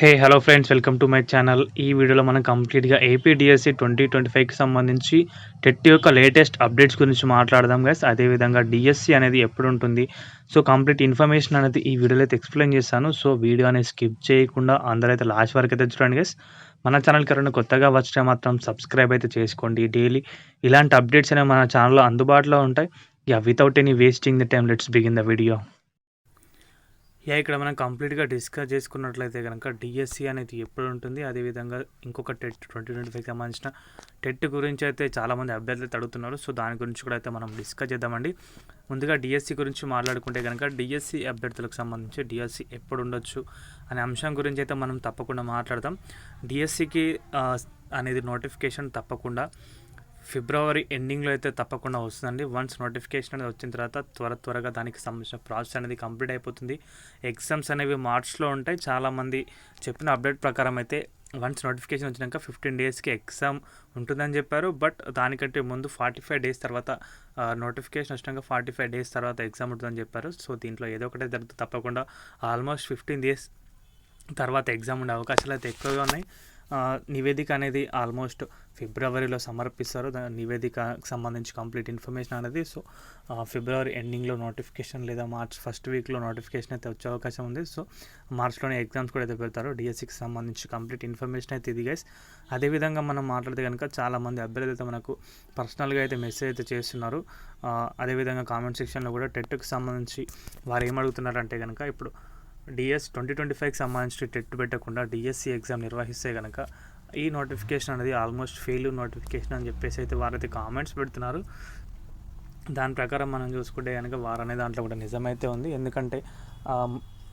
Hello friends, welcome to my channel. ఈ వీడియోలో మనం కంప్లీట్‌గా ఏపీ డీఎస్సీ 2025కి సంబంధించి టెట్ యొక్క లేటెస్ట్ అప్డేట్స్ గురించి మాట్లాడదాం గైస్. అదేవిధంగా డీఎస్సీ అనేది ఎప్పుడుంటుంది, సో కంప్లీట్ ఇన్ఫర్మేషన్ అనేది ఈ వీడియోలో అయితే ఎక్స్‌ప్లెయిన్ చేశాను. సో వీడియో అనేది స్కిప్ చేయకుండా అందరైతే లాస్ట్ వరకు అయితే చూడండి గైస్. మన ఛానల్‌కి ఎవరైనా కొత్తగా వచ్చితే మాత్రం సబ్స్క్రైబ్ అయితే చేసుకోండి. డైలీ ఇలాంటి అప్డేట్స్ అనేవి మన ఛానల్‌లో అందుబాటులో ఉంటాయి. Without any wasting the time let's begin the video. ఇక్కడ మనం కంప్లీట్‌గా డిస్కస్ చేసుకున్నట్లయితే గనక డీఎస్సీ అనేది ఎప్పుడు ఉంటుంది, అదేవిధంగా ఇంకొక టెట్ 2025కి సంబంధించిన టెట్ గురించి అయితే చాలామంది అభ్యర్థులు అయితే అడుగుతున్నారు. సో దాని గురించి కూడా అయితే మనం డిస్కస్ చేద్దామండి. ముందుగా డీఎస్సీ గురించి మాట్లాడుకుంటే కనుక డీఎస్సీ అభ్యర్థులకు సంబంధించి డీఎస్సీ ఎప్పుడు ఉండొచ్చు అనే అంశం గురించి అయితే మనం తప్పకుండా మాట్లాడదాం. డీఎస్సీకి అనేది నోటిఫికేషన్ తప్పకుండా ఫిబ్రవరి ఎండింగ్లో అయితే తప్పకుండా వస్తుందండి. వన్స్ నోటిఫికేషన్ అనేది వచ్చిన తర్వాత త్వరగా దానికి సంబంధించిన ప్రాసెస్ అనేది కంప్లీట్ అయిపోతుంది. ఎగ్జామ్స్ అనేవి మార్చ్లో ఉంటాయి. చాలామంది చెప్పిన అప్డేట్ ప్రకారం అయితే వన్స్ నోటిఫికేషన్ వచ్చినాక 15 డేస్కి ఎగ్జామ్ ఉంటుందని చెప్పారు. బట్ దానికంటే ముందు 45 డేస్ తర్వాత నోటిఫికేషన్ వచ్చినాక 45 డేస్ తర్వాత ఎగ్జామ్ ఉంటుందని చెప్పారు. సో దీంట్లో ఏదో ఒకటే జరుగుతుంది. తప్పకుండా ఆల్మోస్ట్ 15 డేస్ తర్వాత ఎగ్జామ్ ఉండే అవకాశాలు అయితే ఎక్కువగా ఉన్నాయి. నివేదిక అనేది ఆల్మోస్ట్ ఫిబ్రవరిలో సమర్పిస్తారు. నివేదికకు సంబంధించి కంప్లీట్ ఇన్ఫర్మేషన్ అనేది సో ఫిబ్రవరి ఎండింగ్లో నోటిఫికేషన్ లేదా మార్చ్ ఫస్ట్ వీక్లో నోటిఫికేషన్ అయితే వచ్చే అవకాశం ఉంది. సో మార్చ్లోనే ఎగ్జామ్స్ కూడా అయితే పెడతారు. డిఎస్సికి సంబంధించి కంప్లీట్ ఇన్ఫర్మేషన్ అయితే ఇది గైస్. అదేవిధంగా మనం మాట్లాడితే కనుక చాలామంది అభ్యర్థులు అయితే మనకు పర్సనల్గా అయితే మెసేజ్ అయితే చేస్తున్నారు. అదేవిధంగా కామెంట్ సెక్షన్లో కూడా టెట్కి సంబంధించి వారు ఏమడుగుతున్నారంటే కనుక ఇప్పుడు డిఎస్ 2025కి సంబంధించి టెట్ పెట్టకుండా డిఎస్సి ఎగ్జామ్ నిర్వహిస్తే కనుక ఈ నోటిఫికేషన్ అనేది ఆల్మోస్ట్ ఫెయిల్ నోటిఫికేషన్ అని చెప్పేసి అయితే వారైతే కామెంట్స్ పెడుతున్నారు. దాని ప్రకారం మనం చూసుకుంటే కనుక వారనే దాంట్లో కూడా నిజమైతే ఉంది. ఎందుకంటే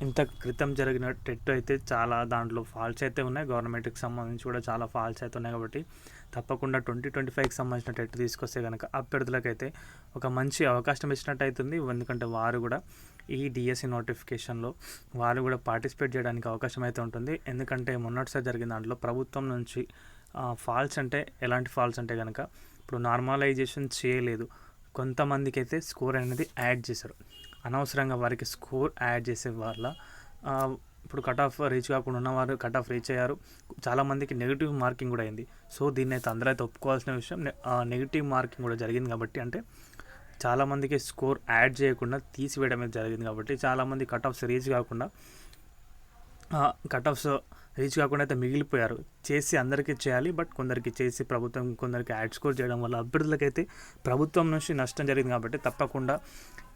ఇంత క్రితం జరిగిన టెట్ అయితే చాలా దాంట్లో ఫాల్స్ అయితే ఉన్నాయి. గవర్నమెంట్కి సంబంధించి కూడా చాలా ఫాల్స్ అయితే ఉన్నాయి. కాబట్టి తప్పకుండా 2025కి సంబంధించిన టెట్ తీసుకొస్తే కనుక అభ్యర్థులకైతే ఒక మంచి అవకాశం ఇచ్చినట్టు అవుతుంది. ఎందుకంటే వారు కూడా ఈ డిఎస్సి నోటిఫికేషన్లో వారు కూడా పార్టిసిపేట్ చేయడానికి అవకాశం అయితే ఉంటుంది. ఎందుకంటే మొన్నటిసారి జరిగిన దాంట్లో ప్రభుత్వం నుంచి ఫాల్స్ అంటే ఎలాంటి ఫాల్స్ అంటే కనుక ఇప్పుడు నార్మలైజేషన్ చేయలేదు. కొంతమందికి అయితే స్కోర్ అనేది యాడ్ చేశారు. అనవసరంగా వారికి స్కోర్ యాడ్ చేసే వల్ల ఇప్పుడు కట్ ఆఫ్ రీచ్ కాకుండా ఉన్నవారు కట్ ఆఫ్ రీచ్ అయ్యారు. చాలామందికి నెగిటివ్ మార్కింగ్ కూడా అయింది. సో దీన్ని అయితే అందరూ అయితే ఒప్పుకోవాల్సిన విషయం. నెగిటివ్ మార్కింగ్ కూడా జరిగింది కాబట్టి అంటే చాలామందికి స్కోర్ యాడ్ చేయకుండా తీసివేయడం అయితే జరిగింది. కాబట్టి చాలామంది కట్ ఆఫ్స్ రీచ్ కాకుండా అయితే మిగిలిపోయారు. చేసి అందరికీ చేయాలి, బట్ కొందరికి చేసి ప్రభుత్వం కొందరికి యాడ్ స్కోర్ చేయడం వల్ల అభ్యర్థులకైతే ప్రభుత్వం నుంచి నష్టం జరిగింది. కాబట్టి తప్పకుండా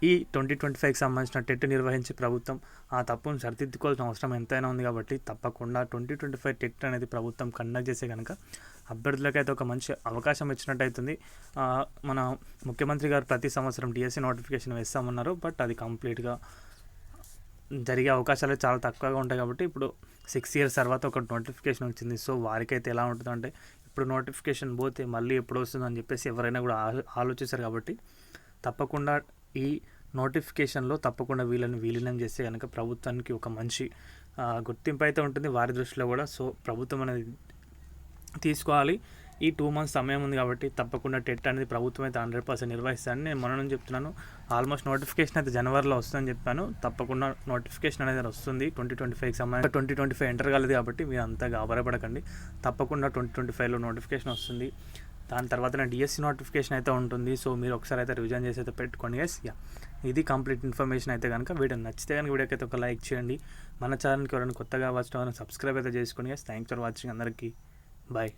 ఈ 2025కి సంబంధించిన టెట్ నిర్వహించి ప్రభుత్వం ఆ తప్పును సరిదిద్దుకోవాల్సిన అవసరం ఎంతైనా ఉంది. కాబట్టి తప్పకుండా 2025 టెట్ అనేది ప్రభుత్వం కండక్ట్ చేసే కనుక అభ్యర్థులకైతే ఒక మంచి అవకాశం ఇచ్చినట్టు అవుతుంది. మన ముఖ్యమంత్రి గారు ప్రతి సంవత్సరం డిఎస్సి నోటిఫికేషన్ వేస్తామన్నారు. బట్ అది కంప్లీట్గా జరిగే అవకాశాలు చాలా తక్కువగా ఉంటాయి. కాబట్టి ఇప్పుడు 6 years తర్వాత ఒక నోటిఫికేషన్ వచ్చింది. సో వారికైతే ఎలా ఉంటుందంటే ఇప్పుడు నోటిఫికేషన్ పోతే మళ్ళీ ఎప్పుడు వస్తుందని చెప్పేసి ఎవరైనా కూడా ఆలోచిస్తారు. కాబట్టి తప్పకుండా ఈ నోటిఫికేషన్లో తప్పకుండా వీళ్ళని విలీనం చేస్తే కనుక ప్రభుత్వానికి ఒక మంచి గుర్తింపు అయితే ఉంటుంది వారి దృష్టిలో కూడా. సో ప్రభుత్వం అనేది తీసుకోవాలి. ఈ 2 months సమయం ఉంది కాబట్టి తప్పకుండా టెట్ అనేది ప్రభుత్వం అయితే 100% నిర్వహిస్తానని నేను మొన్న నుంచి చెప్తున్నాను. ఆల్మోస్ట్ నోటిఫికేషన్ అయితే జనవరిలో వస్తుందని చెప్పాను. తప్పకుండా నోటిఫికేషన్ అనేది వస్తుంది 2025కి సంబంధించి. 2025 ఎంటర్ కాలేదు కాబట్టి మీరు అంతా గాబరపడకండి. తప్పకుండా 2025లో నోటిఫికేషన్ వస్తుంది. దాని తర్వాత డిఎస్సి నోటిఫికేషన్ అయితే ఉంటుంది. సో మీరు ఒకసారి అయితే రివిజన్ చేసి అయితే పెట్టుకోండి గైస్. ఇది కంప్లీట్ ఇన్ఫర్మేషన్ అయితే కనుక వీడియో నచ్చితే కనుక వీడియోకి అయితే ఒక లైక్ చేయండి. మన ఛానల్కి ఎవరైనా కొత్తగా వచ్చిన సబ్స్క్రైబ్ అయితే చేసుకోండి గైస్. Thanks for watching. అందరికీ బాయ్.